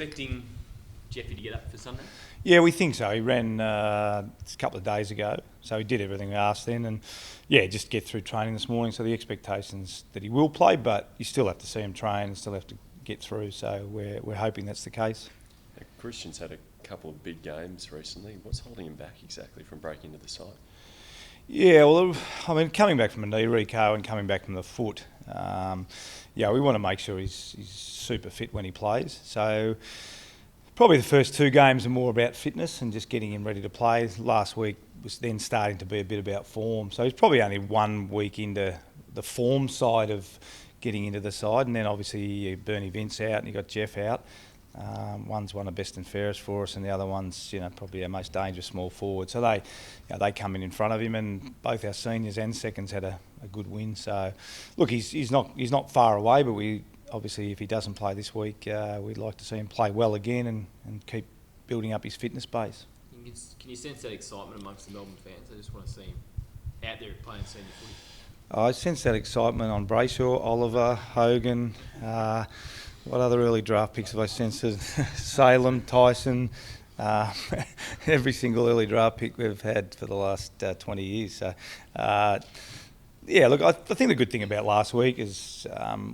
expecting Jeffy to get up for Sunday? Yeah, we think so. He ran a couple of days ago, so he did everything we asked then, and just get through training this morning. So the expectation's that he will play, but you still have to see him train and still have to get through. So we're hoping that's the case. Christian's had a couple of big games recently. What's holding him back exactly from breaking into the side? Yeah, well, I mean, coming back from a knee reco and coming back from the foot, we want to make sure he's super fit when he plays. So probably the first two games are more about fitness and just getting him ready to play. Last week was then starting to be a bit about form. So he's probably only 1 week into the form side of getting into the side. And then obviously Bernie Vince out and you got Jeff out. One's one of best and fairest for us, and the other one's probably our most dangerous small forward. So they come in front of him, and both our seniors and seconds had a good win. So look, he's not far away, but we obviously if he doesn't play this week, we'd like to see him play well again and keep building up his fitness base. Can you sense that excitement amongst the Melbourne fans? I just want to see him out there playing senior footy. I sense that excitement on Brayshaw, Oliver, Hogan. What other early draft picks have I sensed? Salem, Tyson, every single early draft pick we've had for the last 20 years. So, I think the good thing about last week is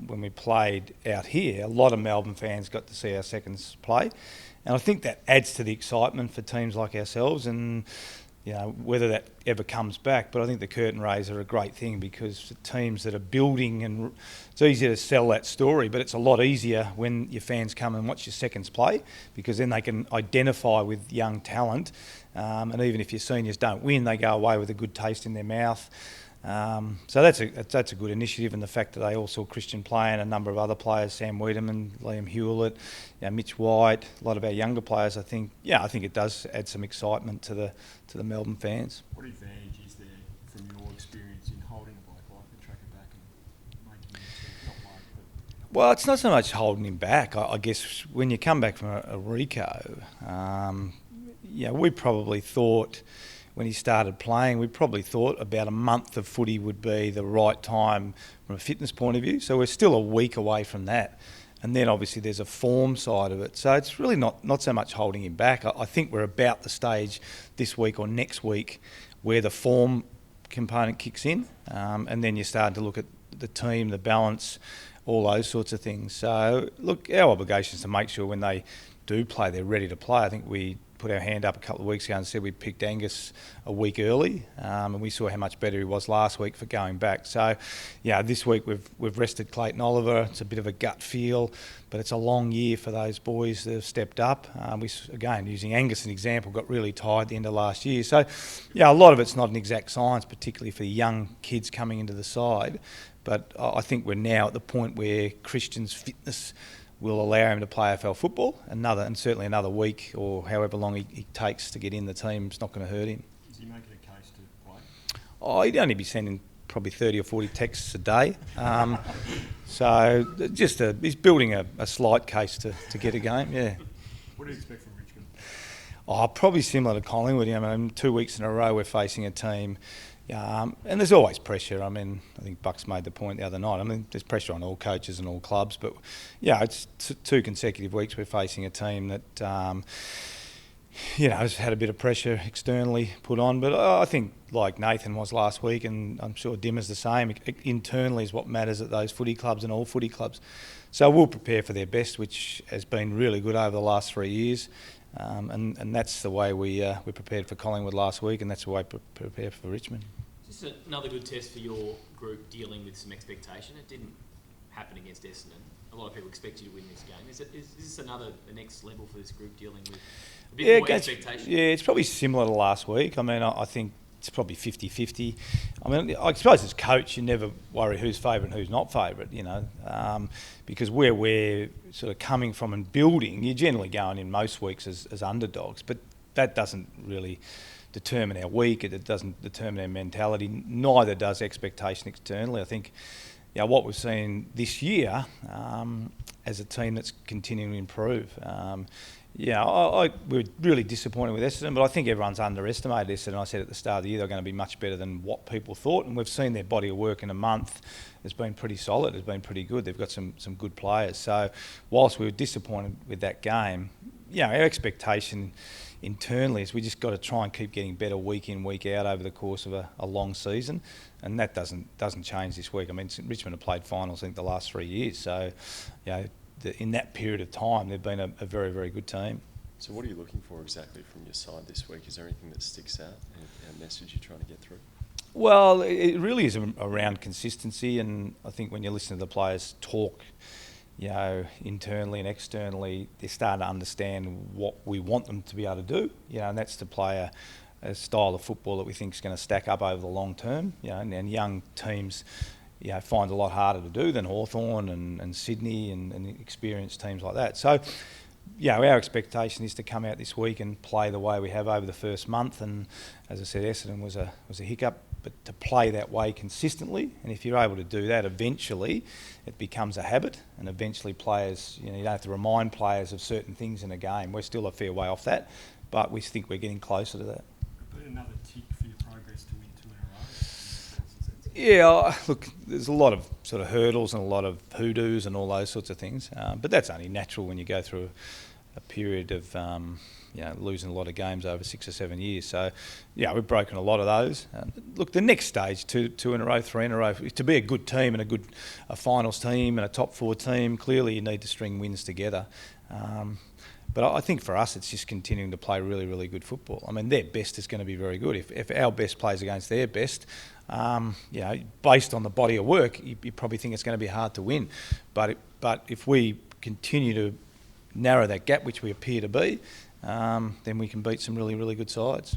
when we played out here, a lot of Melbourne fans got to see our seconds play. And I think that adds to the excitement for teams like ourselves and, whether that ever comes back. But I think the curtain raiser are a great thing because the teams that are building, and it's easy to sell that story, but it's a lot easier when your fans come and watch your seconds play because then they can identify with young talent. And even if your seniors don't win, they go away with a good taste in their mouth. So that's a good initiative, and the fact that they all saw Christian play and a number of other players, Sam Wiedemann, Liam Hewlett, Mitch White, a lot of our younger players. I think it does add some excitement to the Melbourne fans. What advantage is there from your experience in holding a bloke like and tracking back and making him not like it? Well, it's not so much holding him back. I guess when you come back from a Rico, we probably thought. When he started playing, we probably thought about a month of footy would be the right time from a fitness point of view. So we're still a week away from that. And then obviously there's a form side of it. So it's really not so much holding him back. I think we're about the stage this week or next week where the form component kicks in. And then you start to look at the team, the balance, all those sorts of things. So look, our obligation is to make sure when they do play, they're ready to play. I think we put our hand up a couple of weeks ago and said we picked Angus a week early, and we saw how much better he was last week for going back. So, this week we've rested Clayton Oliver. It's a bit of a gut feel, but it's a long year for those boys that have stepped up. Again, using Angus as an example, got really tired at the end of last year. So, a lot of it's not an exact science, particularly for the young kids coming into the side. But I think we're now at the point where Christian's fitness will allow him to play AFL football and certainly another week or however long he takes to get in the team. It's not going to hurt him. Is he making a case to play? Oh, he'd only be sending probably 30 or 40 texts a day. So he's building a slight case to get a game, yeah. What do you expect from Richmond? Oh, probably similar to Collingwood. 2 weeks in a row we're facing a team. And there's always pressure. I think Bucks made the point the other night. There's pressure on all coaches and all clubs. But, it's 2 consecutive weeks we're facing a team that, has had a bit of pressure externally put on. But I think, like Nathan was last week, and I'm sure Dimmer's the same, internally is what matters at those footy clubs and all footy clubs. So we'll prepare for their best, which has been really good over the last 3 years. And that's the way we prepared for Collingwood last week, and that's the way we prepare for Richmond. Just another good test for your group dealing with some expectation. It didn't happen against Essendon. A lot of people expect you to win this game. Is this the next level for this group dealing with a bit more expectation? Yeah, it's probably similar to last week. I think it's probably 50-50. I suppose as coach, you never worry who's favourite and who's not favourite, because where we're sort of coming from and building, you're generally going in most weeks as underdogs, but that doesn't really determine our week. It doesn't determine our mentality. Neither does expectation externally. I think what we've seen this year as a team that's continuing to improve. Yeah, we were really disappointed with Essendon, but I think everyone's underestimated Essendon. I said at the start of the year they're going to be much better than what people thought, and we've seen their body of work in a month has been pretty solid, has been pretty good. They've got some good players. So whilst we were disappointed with that game, our expectation internally is we just got to try and keep getting better week in, week out over the course of a long season, and that doesn't change this week. I mean, Richmond have played finals, I think, the last 3 years. So, in that period of time, they've been a very, very good team. So what are you looking for exactly from your side this week? Is there anything that sticks out, a message you're trying to get through? Well, it really is around consistency, and I think when you listen to the players talk, internally and externally, they're starting to understand what we want them to be able to do, and that's to play a style of football that we think is going to stack up over the long term, and young teams find a lot harder to do than Hawthorn and Sydney and experienced teams like that. So, our expectation is to come out this week and play the way we have over the first month. And as I said, Essendon was a hiccup, but to play that way consistently, and if you're able to do that, eventually it becomes a habit, and eventually players, you don't have to remind players of certain things in a game. We're still a fair way off that, but we think we're getting closer to that. But another tick for your progress to win 2 in a row. Yeah, look, there's a lot of sort of hurdles and a lot of hoodoos and all those sorts of things, but that's only natural when you go through a period of losing a lot of games over 6 or 7 years. So, we've broken a lot of those. Look, the next stage, two in a row, 3 in a row, to be a good team and a finals team and a top 4 team, clearly you need to string wins together. But I think for us, it's just continuing to play really, really good football. I mean, their best is going to be very good. If our best plays against their best, based on the body of work, you probably think it's going to be hard to win. But if we continue to narrow that gap, which we appear to be, then we can beat some really, really good sides.